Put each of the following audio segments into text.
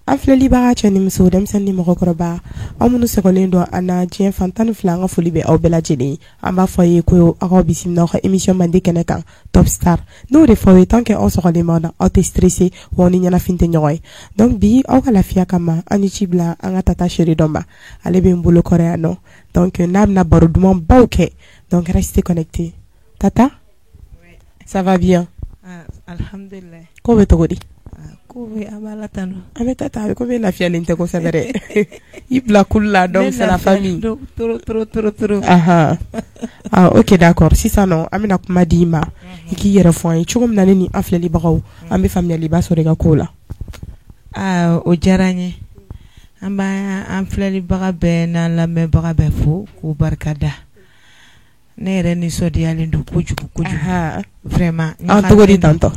An filɛlibaga cɛ ni muso denmisɛnnin ni mɔgɔkɔrɔba aw minnu sɛgɛnnen don an na diɲɛ fan 12 an ka foli bɛ aw bɛɛ lajɛlen an b'a fɔ ye ko aw ka bisimila aw ka émission mandi kɛnɛ kan Top Star n'o de fɔ aw ye tant que aw sɔgɔlen b'an na aw tɛ stressé wa aw ni ɲɛnafin tɛ ɲɔgɔn ye donc bi aw ka lafiya kama an ni ci bila an ka tata chérie dɔ ma ale bɛ n bolo kɔrɔ yan nɔ donc n'a bɛna baro dumanbaw kɛ donc restez connectés tata ça va bien alhamdulillah ko bɛ cogo di ko bɛ an b'a la tanu an bɛ tata ko bɛ lafiyalen tɛ kosɛbɛ dɛ i bila kulu la donc c'est la famille trop ok d'accord sisan nɔ an bɛna kuma di i ma i k'i yɛrɛ fɔ an ye cogo min na ne ni an filɛlibagaw an bɛ faamuyaliba sɔrɔ i ka kow la o diyara n ye an b'a an filɛlibaga bɛɛ n'an lamɛnbaga bɛɛ fo k'u barikada ne yɛrɛ nisɔndiyalen don kojugu vraiment cogo di tantɔ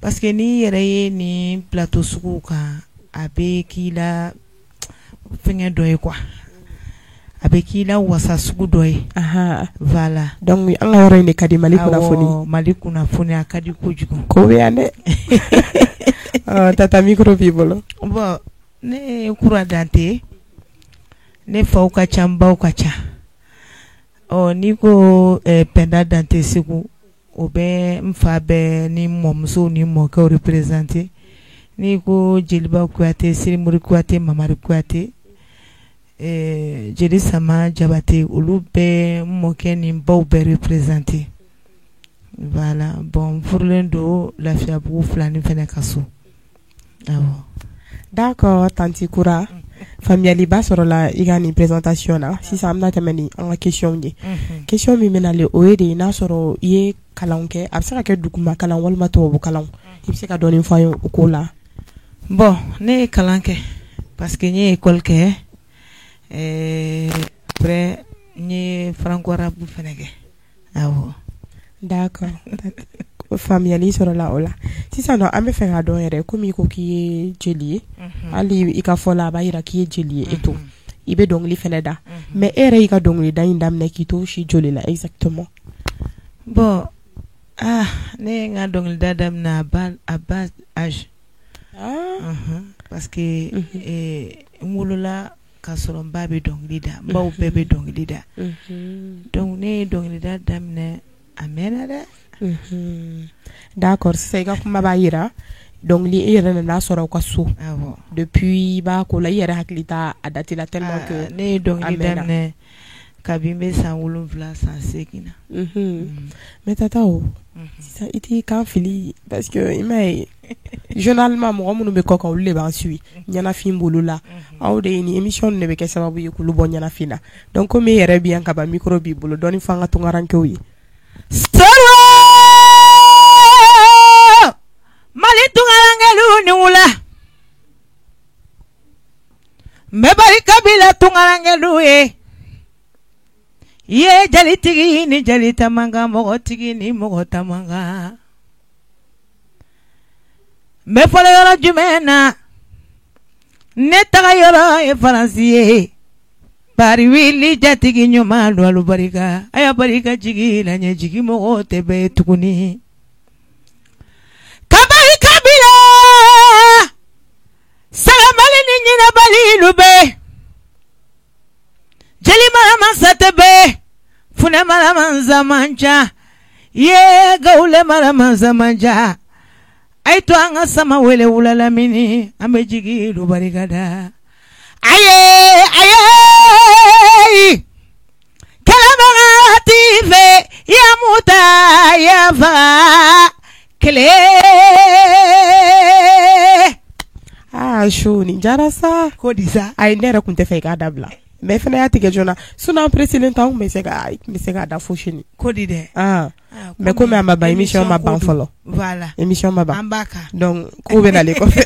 parce que ni yɛrɛ ye ni plateau sugu kan a bɛ k'i la fɛngɛ dɔ ye quoi a bɛ k'i la wasa sugu dɔ ye voilà donc an ka yɔrɔ in de ka di Mali kunnafoni Mali kunnafoni a ka di kojugu ko bɛ yan dɛ tata micro b'i bolo bon ne ye Kura Dante ne faw ka ca n baw ka ca n'i ko Penda Dante Segu o bɛ n fa bɛɛ ni mɔmusow ni mɔkɛw représenté n'i ko Jeliba Kuyate Sirimori Kuyate Mamari Kuyate Jeli Sama Jabate olu bɛɛ n mɔkɛ ni n baw bɛɛ représenté voilà bon n furulen don Lafiyabugu Filani fɛnɛ ka so awɔ d'accord tanti Kura faamuyaliba sɔrɔla i ka nin présentation na sisan an bɛna tɛmɛ ni an ka question ye question min bɛnale o ye de n'a sɔrɔ i ye kalan kɛ a bɛ se ka kɛ duguma kalan walima tubabu kalan i bɛ se ka dɔɔni fɔ an ye o ko la bon ne ye kalan kɛ parce que n ye école kɛ après n ye franco arabe fɛnɛ kɛ awɔ d'accord faamuyali sɔrɔla o la sisan nɔ an bɛ fɛ k'a dɔn yɛrɛ komi i ko k'i ye jeli ye hali i ka fɔ la a b'a jira k'i ye jeli ye et tout i bɛ dɔnkili fɛnɛ da mais e yɛrɛ y'i ka dɔnkilida in daminɛ k'i to si joli la exactement bon ne ye n ka dɔnkilida daminɛ à bas âge parce que n wolola k'a sɔrɔ n ba bɛ dɔnkili da n baw bɛɛ bɛ dɔnkili da donc ne ye dɔnkilida daminɛ a mɛnna dɛ d'accord sisan i ka kuma b'a jira dɔnkili e yɛrɛ nana sɔrɔ aw ka so depuis i b'a ko la i yɛrɛ hakili t'a a date la tellement que ne ye dɔnkili daminɛ kabini n bɛ san 7 san 8 na mais tata o sisan i t'i kan fili parce que i m'a ye généralement mɔgɔ minnu bɛ kɔ kan olu de b'an suit ɲɛnafin bolo la aw de ye ni émission de bɛ kɛ sababu ye k'olu bɔ ɲɛnafin na donc comme e yɛrɛ bɛ yan ka ban micro b'i bolo dɔɔni fɔ an ka tunkarankew ye Mali tungarangelu ni wula n bɛ barika bila tungarangelu ye jalitigi ni jalitamanga mɔgɔtigi ni mɔgɔ tamanga n bɛ fɔlɔ yɔrɔ jumɛn na ne taga yɔrɔ ye Faransi ye bari wili jatigi ɲuman don alu barika a y'a barika jigi la ɲɛ jigi mɔgɔ tɛ bɛɛ tuguni ka barika bila sagamali ni ɲinɛbali ilu bɛɛ jeli maramansa tɛ bɛɛ funɛ maramansa man ca ye gawule maramansa man ca a ye to an ka sama wele wula lamini an bɛ jigi ilu barika da aye kɛlɛbagati fɛ yamuta yafa kɛlɛ su nin jara sa ko di sa ayi ne yɛrɛ tun tɛ fɛ i k'a dabila mais fana y'a tigɛ joona sinon an presselen t'anw tun bɛ se k'a da fo sini ko di dɛ mais comme a ma ban émission ma ban fɔlɔ voilà émission ma ban an b'a kan donc ko bɛ nalen kɔfɛ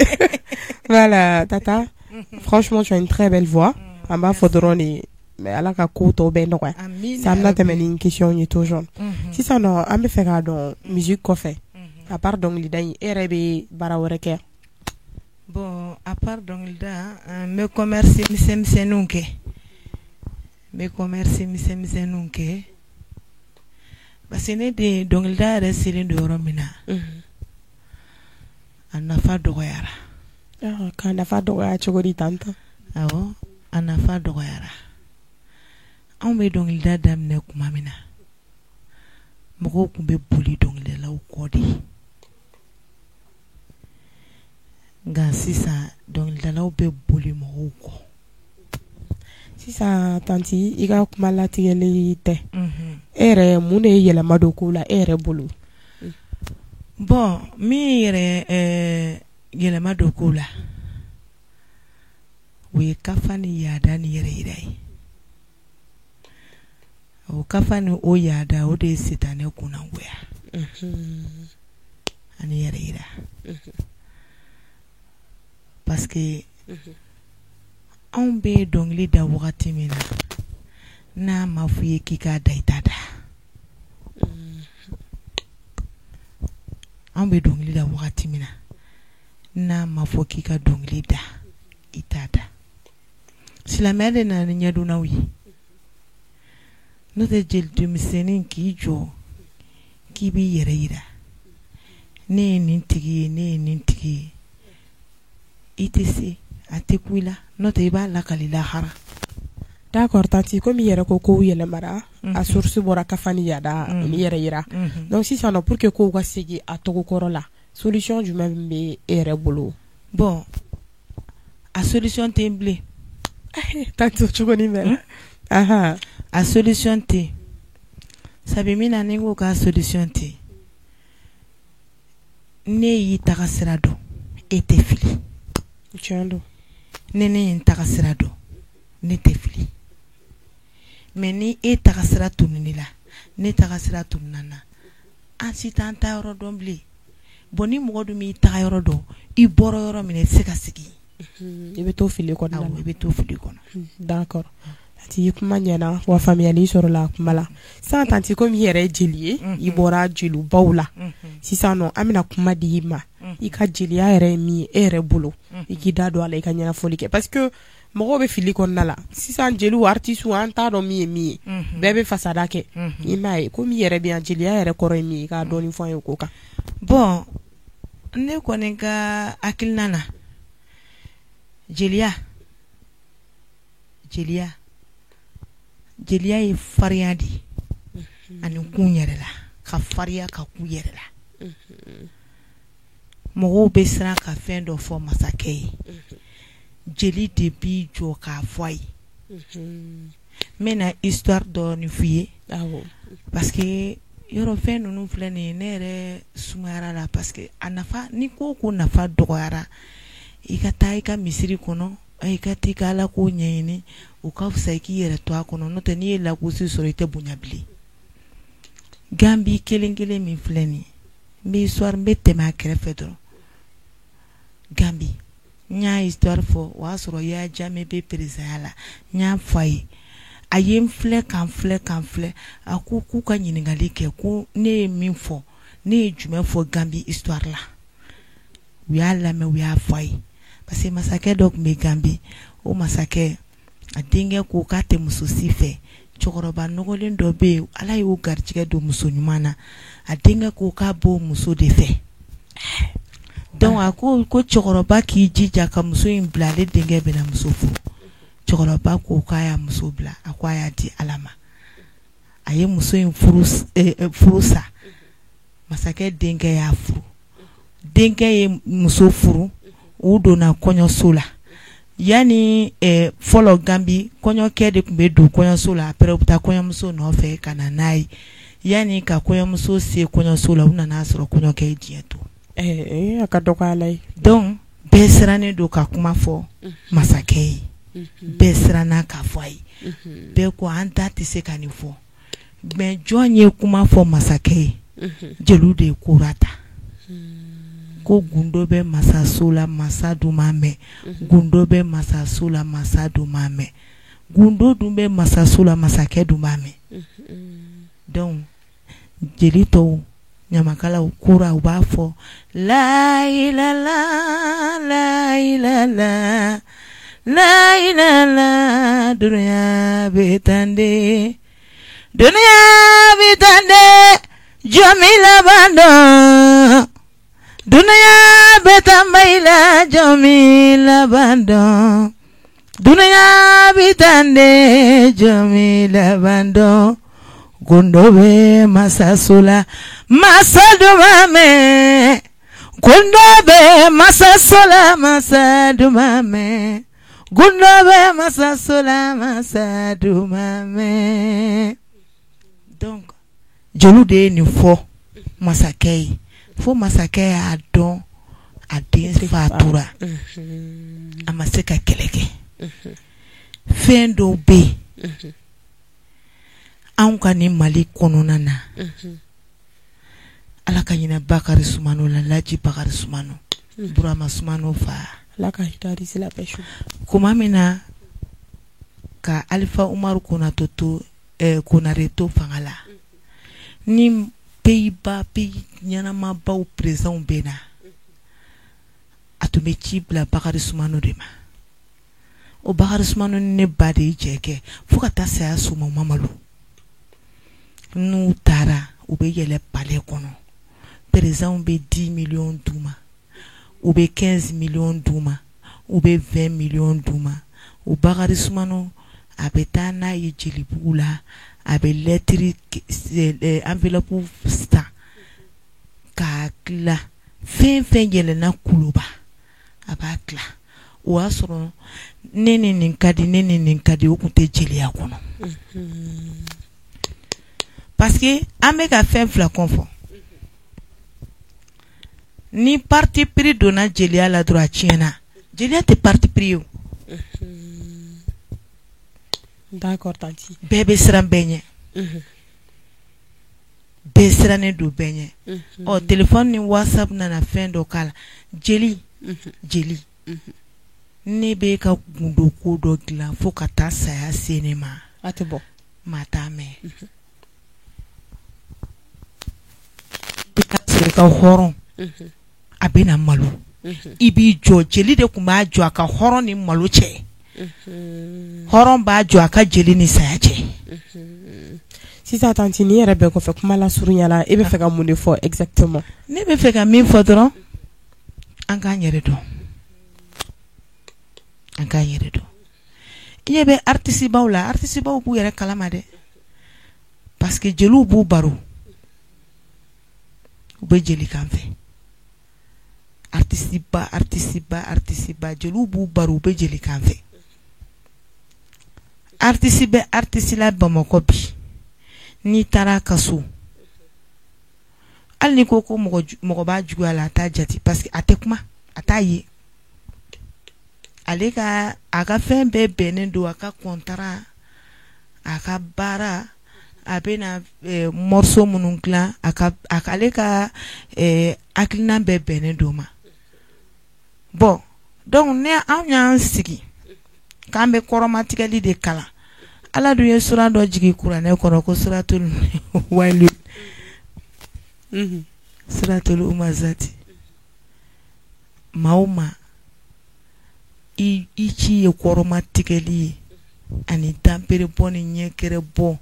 voilà tata franchement tu as une très belle voix an b'a fɔ dɔrɔn de mais ala ka ko tɔw bɛɛ nɔgɔya sisan an bɛna tɛmɛ ni question ye toujours sisan nɔ an bɛ fɛ k'a dɔn musique kɔfɛ à part dɔnkilida in e yɛrɛ bɛ baara wɛrɛ kɛ bon à part dɔnkilida n bɛ commerce misɛnmisɛnninw kɛ parce que ne de dɔnkilida yɛrɛ selen don yɔrɔ min na a nafa dɔgɔyara K'a nafa dɔgɔya cogo di tantɔ? Awɔ, a nafa dɔgɔyara. Anw bɛ dɔnkilida daminɛ kuma min na, mɔgɔw tun bɛ boli dɔnkilidalaw kɔ de. Nka sisan dɔnkilidalaw bɛ boli mɔgɔw kɔ. Sisan tanti i ka kuma latigɛli tɛ. E yɛrɛ mun de ye yɛlɛma don ko la e yɛrɛ bolo? Bon, min yɛrɛ yɛlɛma don ko la, o ye kafa ni yaada ni yɛrɛ yira ye. O kafa ni o yaada o de ye sitanɛ kunnangoya. Ani yɛrɛ yira. Parce que anw bɛ dɔnkili da wagati min na, n'a ma f'i ye k'i k'a da i t'a da. Anw bɛ dɔnkili da wagati min na, n'a ma fɔ k'i ka dɔnkili da i t'a da. Silamɛya de nana ni ɲɛdonnaw ye. N'o tɛ jeli denmisɛnnin k'i jɔ k'i b'i yɛrɛ yira. Ne ye nin tigi ye, ne ye nin tigi ye. I tɛ se, a tɛ ku i la, n'o tɛ i b'a lakali lahara. D'accord tanti, comme i yɛrɛ ko kow yɛlɛmara, a source bɔra kafa ni yaada ni yɛrɛ yira. Donc sisan nɔ pour que kow ka segin a togo kɔrɔ la, solution jumɛn bɛ e yɛrɛ bolo? Bon, a solution tɛ yen bilen. Tanti o cogo ni bɛ. A solution tɛ yen. Sabi min na ni ko k'a solution tɛ yen, ne y'i taga sira dɔn, e tɛ fili. Tiɲɛ don. Ne ye n taga sira dɔn, ne tɛ fili. Mais ni e taga sira tununi la, ne taga sira tununa na, an si t'an ta yɔrɔ dɔn bilen. Bon ni mɔgɔ dun m'i taga yɔrɔ dɔn, i bɔra yɔrɔ min na i tɛ se ka segin. I bɛ to fili kɔnɔ. Awɔ, i bɛ to fili kɔnɔ. D'accord. Tanti kuma ɲɛna wa faamuyali sɔrɔla a kuma la. Sisan tanti comme i yɛrɛ ye jeli ye, i bɔra jelibaw la. Sisan nɔ an bɛna kuma di i ma. I ka jeliya yɛrɛ ye min ye e yɛrɛ bolo. I k'i da don a la i ka ɲɛnafɔli kɛ parce que mɔgɔw bɛ fili kɔnɔna la. Sisan jeliw artistes an t'a dɔn min ye min ye. Bɛɛ bɛ fasada kɛ. I m'a ye komi i yɛrɛ bɛ yan jeliya yɛrɛ kɔrɔ ye min ye i k'a dɔɔni fɔ an ye o ko kan. Bon, ne kɔni ka hakilina na, jeliya ye farinya de ye ani kun yɛrɛ la, ka farinya ka kun yɛrɛ la. Mɔgɔw bɛ siran ka fɛn dɔ fɔ masakɛ ye, jeli de b'i jɔ k'a fɔ a ye. N bɛna histoire dɔɔni f'i ye parce que yɔrɔ fɛn ninnu filɛ nin ye ne yɛrɛ sumayara la parce que a nafa ni ko nafa dɔgɔyara, i ka taa i ka misiri kɔnɔ, i ka t'i ka Ala ko ɲɛɲini, o ka fisa i k'i yɛrɛ to a kɔnɔ, n'o tɛ n'i ye lagosi sɔrɔ i tɛ bonya bilen. Gambi kelen kelen min filɛ nin ye, n bɛ histoire n bɛ tɛmɛ a kɛrɛfɛ dɔrɔn. Gambi n y'a histoire fɔ o y'a sɔrɔ Yaya Jammeh bɛ président la, n y'a fɔ a ye, a ye n filɛ k'an filɛ, a ko k'u ka ɲininkali kɛ ko ne ye min fɔ, ne ye jumɛn fɔ Gambi histoire la. U y'a lamɛn u y'a fɔ a ye parce que masakɛ dɔ tun bɛ Gambi, o masakɛ a denkɛ ko k'a tɛ muso si fɛ, cɛkɔrɔba nɔgɔlen dɔ bɛ yen Ala y'o garijɛgɛ don muso ɲuman na, a denkɛ ko k'a b'o muso de fɛ. Donc a ko cɛkɔrɔba k'i jija ka muso in bila ale denkɛ bɛna muso furu. Cɛkɔrɔba ko k'a y'a muso bila, a ko a y'a di Ala ma. A ye muso in furu sa, masakɛ denkɛ y'a furu. Denkɛ ye muso furu, u donna kɔɲɔso la. Yani fɔlɔ Gambi kɔɲɔkɛ de tun bɛ don kɔɲɔso la, après u bɛ taa kɔɲɔmuso nɔfɛ ka na n'a ye. Yani ka kɔɲɔmuso se kɔɲɔso la, u nana sɔrɔ kɔɲɔkɛ ye diɲɛ to. A ka dɔgɔ Ala ye. Donc bɛɛ sirannen don ka kuma fɔ masakɛ ye. Bɛɛ siranna k'a fɔ a ye. Bɛɛ ko an da tɛ se ka nin fɔ. Mais jɔn ye kuma fɔ masakɛ ye? Jeliw de ye kora ta. Ko gundo bɛ masaso la masa dun m'a mɛn. Gundo bɛ masaso la masa dun m'a mɛn. Gundo dun bɛ masaso la masakɛ dun b'a mɛn. Donc jeli tɔw ɲamakalaw kora u b'a fɔ la ilala la ilala la ilala dunuya bɛ tan de dunuya bɛ tan de jɔn min laban dɔn Dunaya betambaila Jamila bando Dunaya bitande Jamila bando Gondobe masasula masadumame Gondobe masasula masadumame Gondobe masasula masadumame. Donc jolu de ni fo masakei fo masakei a don a den fatura a ma se ka keleke fɛn dɔw bɛ anw ka ni Mali kɔnɔna na Ala ka ɲinɛ Bakari Sumano la Laji Bakari Sumano Burama Sumano fa Ala ka hitari sila peshu kuma min na ka Alifa Umaru Konato to Konare to fanga la ni Pays-Bas pays ɲɛnamabaw présidents bɛ na a tun bɛ ci bila Bakari Sumano de ma o Bakari Sumano ni ne ba de jɛ kɛ fo ka taa saya suma u ma malo n'u taara u bɛ yɛlɛ palais kɔnɔ présidents bɛ 10 millions d'u ma u bɛ 15 millions d'u ma u bɛ 20 millions d'u ma o Bakari Sumano a bɛ taa n'a ye jelibugu la a bɛ lettre enveloppe san k'a tila fɛn fɛn yɛlɛnna kuluba a b'a tila o y'a sɔrɔ ne ni nin ka di ne ni nin ka di o tun tɛ jeliya kɔnɔ parce que an bɛ ka fɛn fila kɔfɔ ni parti pris donna jeliya la dɔrɔn a tiɲɛna jeliya tɛ parti pris o d'accord tanti bɛɛ bɛ siran bɛɛ ɲɛ bɛɛ sirannen don bɛɛ ɲɛ ɔ téléphone ni WhatsApp nana fɛn dɔ k'a la jeli ne bɛ ka gundo ko dɔ dilan fo ka taa saya se ne ma a tɛ bɔ maa t'a mɛn i ka sɔrɔ i ka hɔrɔn a bɛ na malo i b'i jɔ jeli de tun b'a jɔ a ka hɔrɔn ni malo cɛ hɔrɔn b'a jɔ a ka jeli ni saya cɛ sisan tanti ni yɛrɛ bɛɛ kɔfɛ kuma la surunyala e bɛ fɛ ka mun de fɔ exactement ne bɛ fɛ ka min fɔ dɔrɔn an k'an yɛrɛ dɔn i ɲɛ bɛ artiste baw la artiste baw b'u yɛrɛ kalama dɛ parce que jeliw b'u baro u bɛ jeli kan fɛ artiste ba jeliw b'u baro u bɛ jeli kan fɛ artiste bɛ artiste la Bamakɔ bi n'i taara ka so hali ni ko mɔgɔ b'a juguya la a t'a jate parce que a tɛ kuma a t'a ye ale ka a ka fɛn bɛɛ bɛnnen don a ka contrat a ka baara a bɛ na morceau minnu dilan ale ka hakilina bɛɛ bɛnnen don ma bon donc ne anw y'an sigi k'an bɛ kɔrɔmatigɛli de kalan Ala dun ye sura dɔ jigin kuranɛ kɔnɔ ko suratul wailu suratul umazati maa o maa i ci ye kɔrɔmatigɛli ye ani danpere bɔ ni ɲɛkɛrɛ bɔ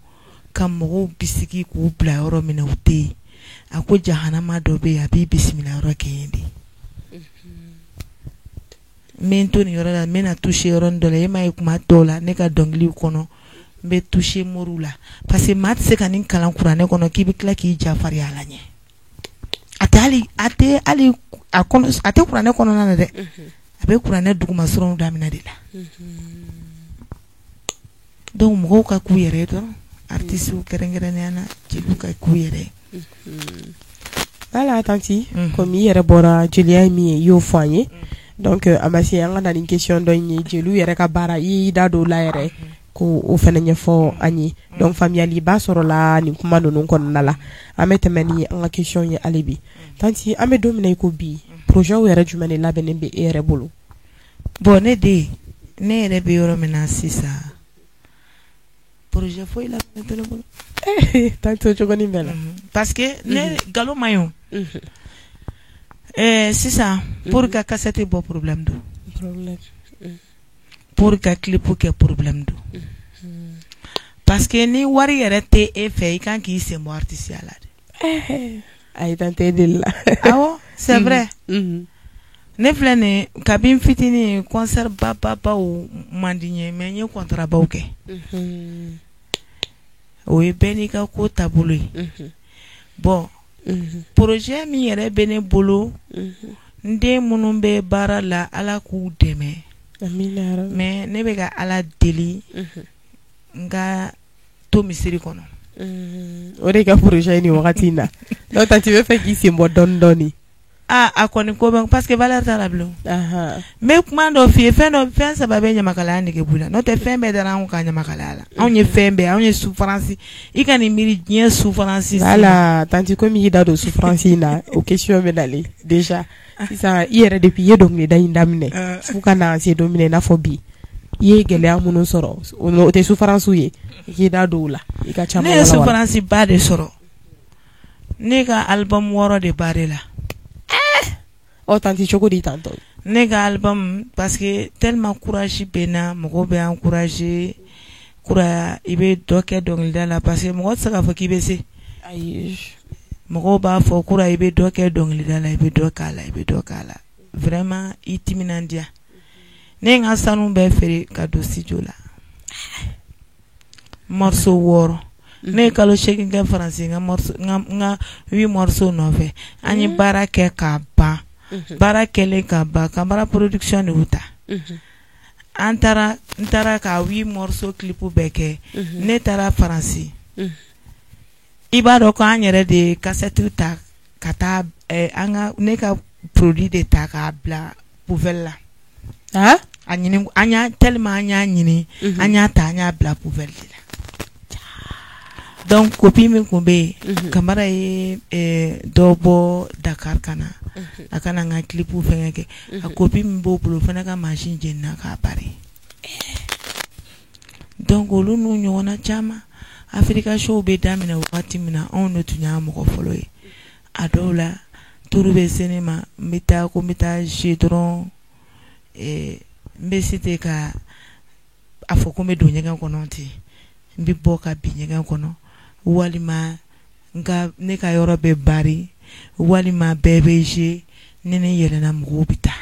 ka mɔgɔw bisigi k'u bila yɔrɔ min na u tɛ yen a ko jahanama dɔ bɛ yen a b'i bisimila yɔrɔ kɛ yen de n bɛ n to nin yɔrɔ la n bɛna toucher yɔrɔnin dɔ la e m'a ye kuma dɔw la ne ka dɔnkiliw kɔnɔ n bɛ toucher moriw la parce que maa tɛ se ka nin kalan kuranɛ kɔnɔ k'i bɛ tila k'i jafari a la ɲɛ a tɛ kuranɛ kɔnɔna na dɛ a bɛ kuranɛ dugumasɔrɔw daminɛ de la donc mɔgɔw ka k'u yɛrɛ dɔrɔn artistes kɛrɛnkɛrɛnnenya na jeliw ka k'u yɛrɛ voilà tanti comme i yɛrɛ bɔra jeliya min ye i y'o fɔ an ye donc a ma se an ka na ni question dɔ in ye jeliw yɛrɛ ka baara i y'i da don o la yɛrɛ ko o fana ɲɛfɔ an ye donc faamuyali b'a sɔrɔ la nin kuma ninnu kɔnɔna la an bɛ tɛmɛ ni an ka question ye hali bi tanti an bɛ don min na i ko bi projet yɛrɛ jumɛn de labɛnnen bɛ e yɛrɛ bolo bon ne yɛrɛ bɛ yɔrɔ min na sisan projet foyi labɛnnen tɛ ne bolo tanti o cogonin bɛɛ la parce que ne nkalon ma ɲi o sisan pour ka cassette bɔ problème don pour ka clip kɛ problème don parce que ni wari yɛrɛ tɛ e fɛ i kan k'i sen bɔ artiste ya la de ayi tante e deli la awɔ c'est vrai ne filɛ nin kabini fitini concert babaw man di n ye mais n ye contratbaw kɛ o ye bɛɛ n'i ka ko taabolo ye bon projet min yɛrɛ bɛ ne bolo n den minnu bɛ baara la Ala k'u dɛmɛ mais ne bɛ ka Ala deli n ka to misiri kɔnɔ o de ka projet ye nin wagati in na donc tanti bɛ fɛ k'i sen bɔ dɔɔni dɔɔni a kɔni ko bɛ parce que valeur t'a la bilen mais kuma dɔ f'i ye fɛn saba bɛ ɲamakalaya nege bɔ i la n'o tɛ fɛn bɛɛ dara anw ka ɲamakalaya la anw ye fɛn bɛɛ anw ye souffrance i ka nin miiri diɲɛ souffrance voilà tanti komi i da don souffrance in na o question bɛ nalen déjà sisan i yɛrɛ depuis i ye dɔnkilida in daminɛ fo ka na se don min na i n'a fɔ bi i ye gɛlɛya minnu sɔrɔ o tɛ souffrance ye i k'i da don o la i ka caman ne ye souffrance ba de sɔrɔ ne ka album 6 de baare la tanti cogo di tantɔ ne ka album parce que tellement courage bɛ na mɔgɔw bɛ encourager kura i bɛ dɔ kɛ dɔnkilida la parce que mɔgɔ tɛ se k'a fɔ k'i bɛ se ayi mɔgɔw b'a fɔ kura i bɛ dɔ kɛ dɔnkilida la i bɛ dɔ k'a la i bɛ dɔ k'a la vraiment i timinandiya ne ye n ka sanu bɛɛ feere ka don studio la morceau 6 ne ye kalo 8 kɛ faransi n ka 8 morceau nɔfɛ an ye baara kɛ k'a ban baara kɛlen ka ban Camara production de y'u ta n taara ka 8 morceau clip bɛɛ kɛ ne taara faransi i b'a dɔn ko an yɛrɛ de ye cassette ta ka taa ne ka produit de ta k'a bila poubelle la an y'a tellement an y'a ɲini an y'a ta an y'a bila poubelle de la donc copie min kun bɛ yen Camara ye dɔ bɔ Dakar ka na a kana n ka clip fɛngɛ kɛ a copie min b'o bolo fana ka machine jenina k'a pare donc olu n'u ɲɔgɔnna caman Africa show bɛ daminɛ wagati min na anw de tun y'a mɔgɔ fɔlɔ ye a dɔw la turu bɛ se ne ma n bɛ taa jouer dɔrɔn n bɛ citer ka a fɔ ko n bɛ don ɲɛgɛn kɔnɔ ten n bɛ bɔ ka bin ɲɛgɛn kɔnɔ walima ne ka yɔrɔ bɛ bari walima bɛɛ bɛ jouer ne yɛlɛnna mɔgɔw bɛ taa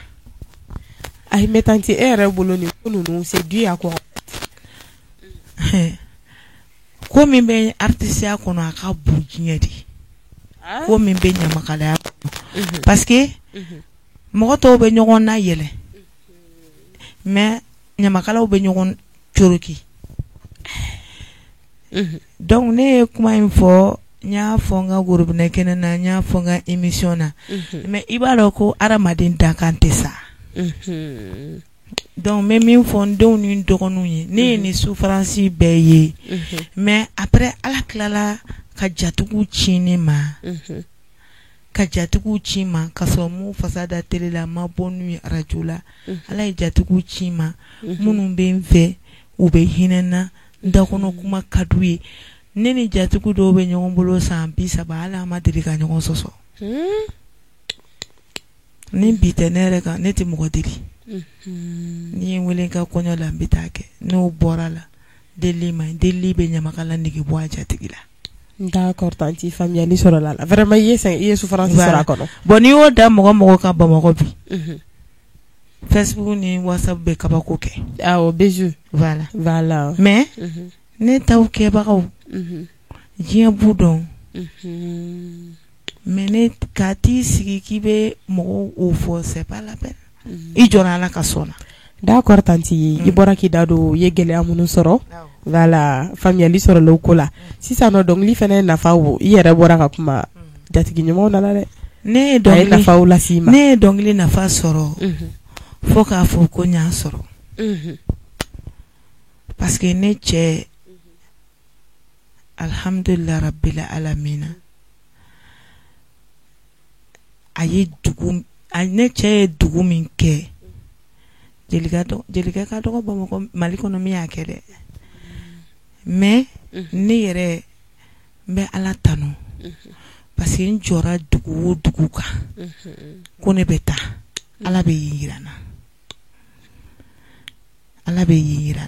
ayi mais tanti e yɛrɛ bolo nin ko ninnu c'est dû à quoi ko min bɛ artisiya kɔnɔ a ka bon diɲɛ de ko min bɛ ɲamakalaya kɔnɔ parce que mɔgɔ tɔw bɛ ɲɔgɔn na yɛlɛ mais ɲamakalaw bɛ ɲɔgɔn coroki donc ne ye kuma in fɔ n y'a fɔ n ka gorobinɛ kɛnɛ na n y'a fɔ n ka émission na mais i b'a dɔn ko adamaden dakan tɛ sa donc n bɛ min fɔ n denw ni n dɔgɔninw ye ne ye nin souffrance bɛɛ ye mais après Ala tilala ka jatigiw ci ne ma ka jatigiw ci ma ka sɔrɔ m'u fasa da télé la ma bɔ n'u ye radio la Ala ye jatigiw ci ma minnu bɛ n fɛ u bɛ hinɛ n na n dakɔnɔ kuma ka d'u ye ne ni jatigiw dɔw bɛ ɲɔgɔn bolo san 30 hali an ma deli ka ɲɔgɔn sɔsɔ ni bi tɛ ne yɛrɛ kan ne tɛ mɔgɔ deli ni ye n wele n ka kɔɲɔ la n bɛ taa kɛ n'o bɔra la deli ma deli bɛ ɲamakala nege bɔ a jatigi la d'accord tanti faamuyali sɔrɔla la vraiment i ye souffrance sɔrɔ a kɔnɔ bon n'i y'o da mɔgɔ ka Bamakɔ bi Facebook ni WhatsApp bɛ kabako kɛ awɔ bijou voilà mais ne taw kɛbagaw diɲɛ b'u dɔn mais ne ka t'i sigi k'i bɛ mɔgɔw o fɔ c'est pas la peine i jɔra Ala ka sɔn na d'accord tanti i bɔra k'i da don i ye gɛlɛya minnu sɔrɔ voilà faamuyali sɔrɔla o ko la sisan nɔ dɔnkili fana nafa wo i yɛrɛ bɔra ka kuma jatigi ɲumanw nana dɛ ne ye dɔnkili nafa sɔrɔ fo k'a fɔ ko n y'a sɔrɔ parce que ne cɛ alhamdulillah rabbil alamina ne cɛ ye dugu min kɛ Jelika ka dɔgɔ Bamakɔ Mali kɔnɔ min y'a kɛ dɛ mais ne yɛrɛ n bɛ Ala tanu parce que n jɔra dugu o dugu kan ko ne bɛ taa Ala bɛ yen yira n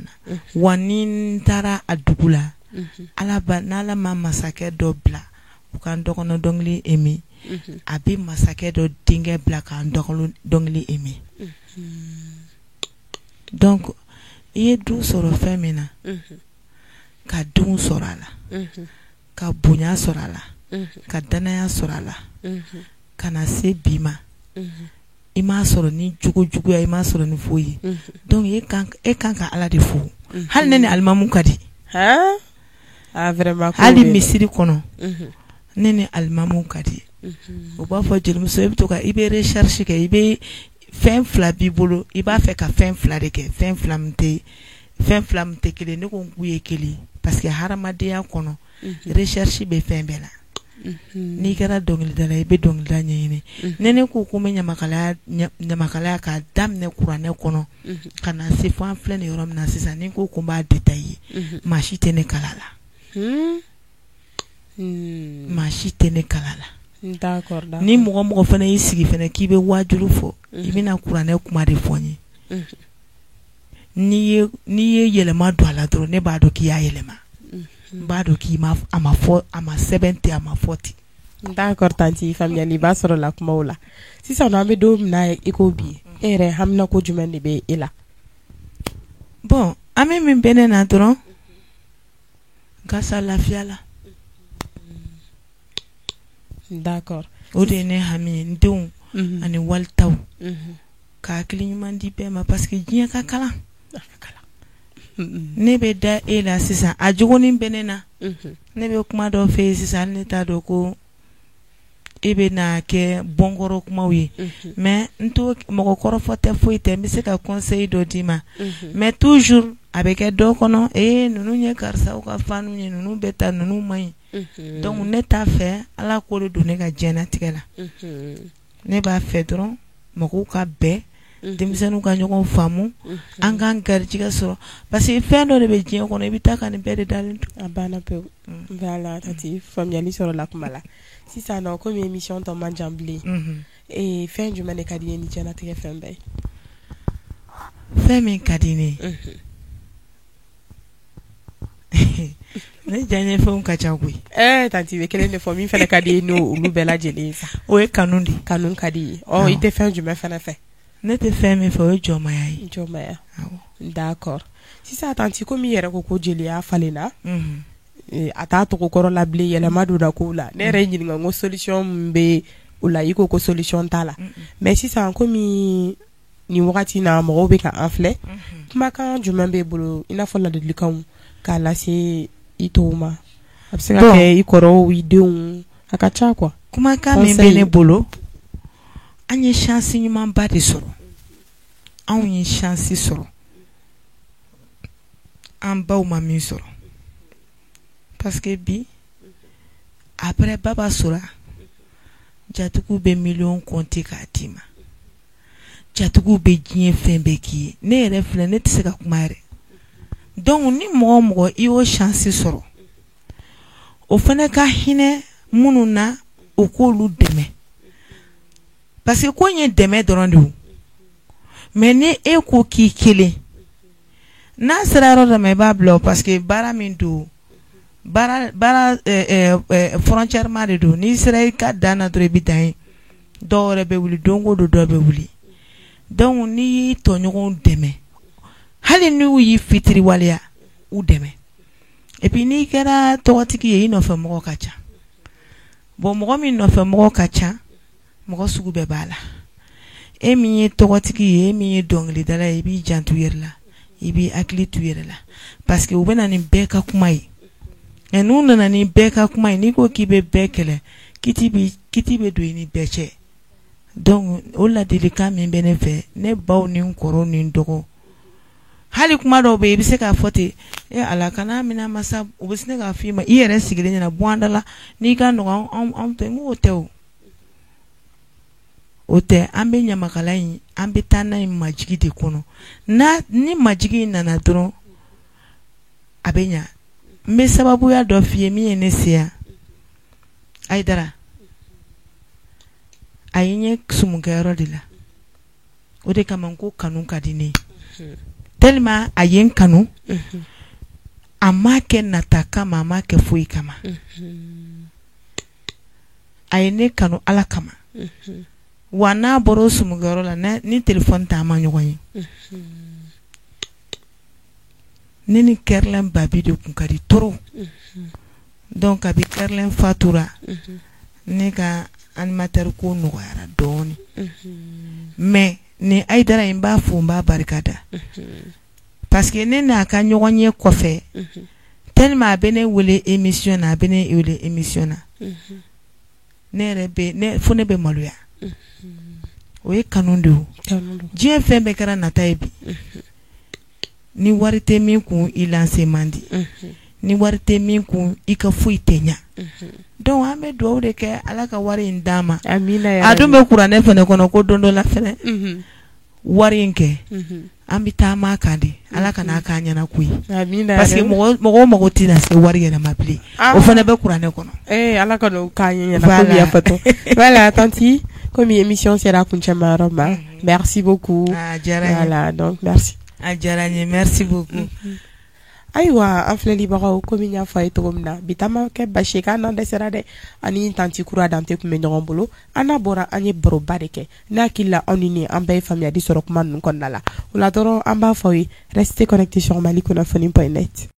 na wa ni n taara a dugu la n'Ala ma masakɛ dɔ bila u ka n dɔgɔnɔ dɔnkili Emi a bɛ masakɛ dɔ denkɛ bila k'a dɔnkili aimer donc i ye du sɔrɔ fɛn min na ka denw sɔrɔ a la ka bonya sɔrɔ a la ka danaya sɔrɔ a la ka na se bi ma i m'a sɔrɔ ni juguya i m'a sɔrɔ ni foyi ye donc e kan ka Ala de fo hali ne ni alimamu ka di hali misiri kɔnɔ ne ni alimamu ka di o b'a fɔ jelimuso i bɛ to ka i bɛ recherche kɛ i bɛ fɛn fila b'i bolo i b'a fɛ ka fɛn fila de kɛ fɛn fila min tɛ kelen ne ko n k'u ye kelen parce que hadamadenya kɔnɔ recherche bɛ fɛn bɛɛ la n'i kɛra dɔnkilidala i bɛ dɔnkilida ɲɛɲini ne ko ko n bɛ ɲamakalaya k'a daminɛ kuranɛ kɔnɔ ka na se fo an filɛ nin yɔrɔ min na sisan ni ko n b'a détailler maa si tɛ ne kala la maa si tɛ ne kala la ni mɔgɔ fana y'i sigi fana k'i bɛ wajulu fɔ i bɛna kuranɛ kuma de fɔ n ye n'i ye yɛlɛma don a la dɔrɔn ne b'a dɔn k'i y'a yɛlɛma n b'a dɔn k'i a ma sɛbɛn ten a ma fɔ ten d'accord tanti faamuyali b'a sɔrɔ la kumaw la sisan an bɛ don min na i ko bi e yɛrɛ hamina ko jumɛn de bɛ e la bon an bɛ min bɛ ne na dɔrɔn gasa lafiya la d'accord o de ye ne hami ye n denw ani walitaw ka hakili ɲuman di bɛɛ ma parce que diɲɛ ka kalan ne bɛ da e la sisan a jogonin bɛ ne na ne bɛ kuma dɔ fɛ sisan ne t'a dɔn ko e bɛ na kɛ bɔnkɔrɔ kumaw ye mais n to mɔgɔkɔrɔfɔ tɛ foyi tɛ n bɛ se ka conseil dɔ d'i ma mais toujours a bɛ kɛ dɔ kɔnɔ ninnu ye karisaw ka fanu ye ninnu bɛ taa ninnu man ɲi donc ne t'a fɛ Ala ko de don ne ka diɲɛlatigɛ la ne b'a fɛ dɔrɔn mɔgɔw ka bɛn denmisɛnninw ka ɲɔgɔn faamu an k'an garijɛgɛ sɔrɔ parce que fɛn dɔ de bɛ diɲɛ kɔnɔ i bɛ taa ka nin bɛɛ de dalen to a banna pewu voilà tati faamuyali sɔrɔ la kuma la sisan nɔ komi émission tɔ man jan bilen fɛn jumɛn de ka di ye ni diɲɛlatigɛ fɛn bɛɛ ye fɛn min ka di ne ne diyaɲɛ fɛnw ka ca koyi tanti bɛ kelen de fɔ min fana ka di ye n'o olu bɛɛ lajɛlen sa o ye kanu de kanu ka di ye i tɛ fɛn jumɛn fana fɛ ne tɛ fɛn min fɛ o ye jɔnmaya ye jɔnmaya d'accord sisan tanti komi i yɛrɛ ko jeliya falenna a t'a tɔgɔ kɔrɔ la bilen yɛlɛma donna kow la ne yɛrɛ ɲininka n ko solution min bɛ o la i ko solution t'a la mais sisan komi nin wagati na mɔgɔw bɛ ka an filɛ kumakan jumɛn b'e bolo i n'a fɔ ladilikanw k'a lase i tɔw ma a bɛ se ka kɛ i kɔrɔw i denw a ka ca quoi kumakan min bɛ ne bolo an ye chance ɲumanba de sɔrɔ anw ye chance sɔrɔ an baw ma min sɔrɔ parce que bi après baba sɔrɔ jatigiw bɛ million compter k'a d'i ma jatigiw bɛ diɲɛ fɛn bɛɛ k'i ye ne yɛrɛ filɛ ne tɛ se ka kuma yɛrɛ donc ni mɔgɔ mɔgɔ i y'o chance sɔrɔ o fana ka hinɛ minnu na o k'olu dɛmɛ parce que ko in ye dɛmɛ dɔrɔn de o mais ni e ko k'i kelen n'a sera yɔrɔ dɔ ma i b'a bila o parce que baara min don baara frontière ma de don n'i sera i ka dan na dɔrɔn i bɛ dan ye dɔw yɛrɛ bɛ wuli don o don dɔw bɛ wuli donc n'i y'i tɔɲɔgɔnw dɛmɛ hali n'u y'i fitiri waleya u dɛmɛ et puis n'i kɛra tɔgɔtigi ye i nɔfɛ mɔgɔ ka ca bon mɔgɔ min nɔfɛ mɔgɔ ka ca mɔgɔ sugu bɛɛ b'a la e min ye tɔgɔtigi ye e min ye dɔnkilidala ye i b'i janto i yɛrɛ la i b'i hakili to i yɛrɛ la parce que u bɛ na nin bɛɛ ka kuma ye et n'u nana nin bɛɛ ka kuma ye n'i ko k'i bɛ bɛɛ kɛlɛ kiti bɛ don i ni bɛɛ cɛ donc o ladilikan min bɛ ne fɛ ne baw ni n kɔrɔw ni n dɔgɔw hali kuma dɔw bɛ yen i bɛ se k'a fɔ ten ala kana mina masa u bɛ se k'a f'i ma i yɛrɛ sigilen ɲɛna bɔ an da la n'i ka nɔgɔ anw tɛ n k'o tɛ o tɛ an bɛ ɲamakala in an bɛ taa n'a ye majigi de kɔnɔ ni majigi in nana dɔrɔn a bɛ ɲa n bɛ sababuya dɔ f'i ye min ye ne se yan Ayidara a ye n ye sumukɛyɔrɔ de la o de kama n ko kanu ka di ne ye tellement a ye n kanu a m'a kɛ nata kama a m'a kɛ foyi kama a ye ne kanu Ala kama wa n'a bɔra o sumugayɔrɔ la ni téléphone t'a ma ɲɔgɔn ye ne ni Kɛrlɛn Babi de kun ka di trop donc kabi Kɛrlɛn fatura ne ka animateur ko nɔgɔyara dɔɔni mais ni Aïdara in b'a fo n b'a barikada parce que ne n'a ka ɲɔgɔn ye kɔfɛ tellement a bɛ ne wele émission na a bɛ ne wele émission na ne yɛrɛ bɛ fo ne bɛ maloya o ye kanu de o diɲɛ fɛn bɛɛ kɛra nata ye bi ni wari tɛ min kun i lancer man di ni wari tɛ min kun i ka foyi tɛ ɲa donc an bɛ dugawu de kɛ Ala ka wari in d'an ma amina a dun bɛ kuranɛ fɛnɛ kɔnɔ ko don dɔ la fɛnɛ wari in kɛ an bɛ taama kan de Ala ka n'a k'an ɲɛna ko ye parce que mɔgɔ tɛna se wari yɛrɛ ma bilen o fɛnɛ bɛ kuranɛ kɔnɔ Ala ka n'o k'an ɲɛna ko y'a fɔtɔ voilà tanti comme émission sera kuncɛmayɔrɔ ma merci beaucoup voilà donc merci a diyara n ye merci beaucoup ayiwa an filɛlibagaw komi n y'a fɔ a ye cogo min na bi ta ma kɛ basi ye k'an n'an dɛsɛra dɛ ani tanti Kura Dante tun bɛ ɲɔgɔn bolo an n'a bɔra an ye baroba de kɛ n'a hakili la aw ni nin an bɛɛ ye faamuyali sɔrɔ kuma ninnu kɔnɔna la o la dɔrɔn an b'a fɔ aw ye restez connectés sur Mali kunnafoni.net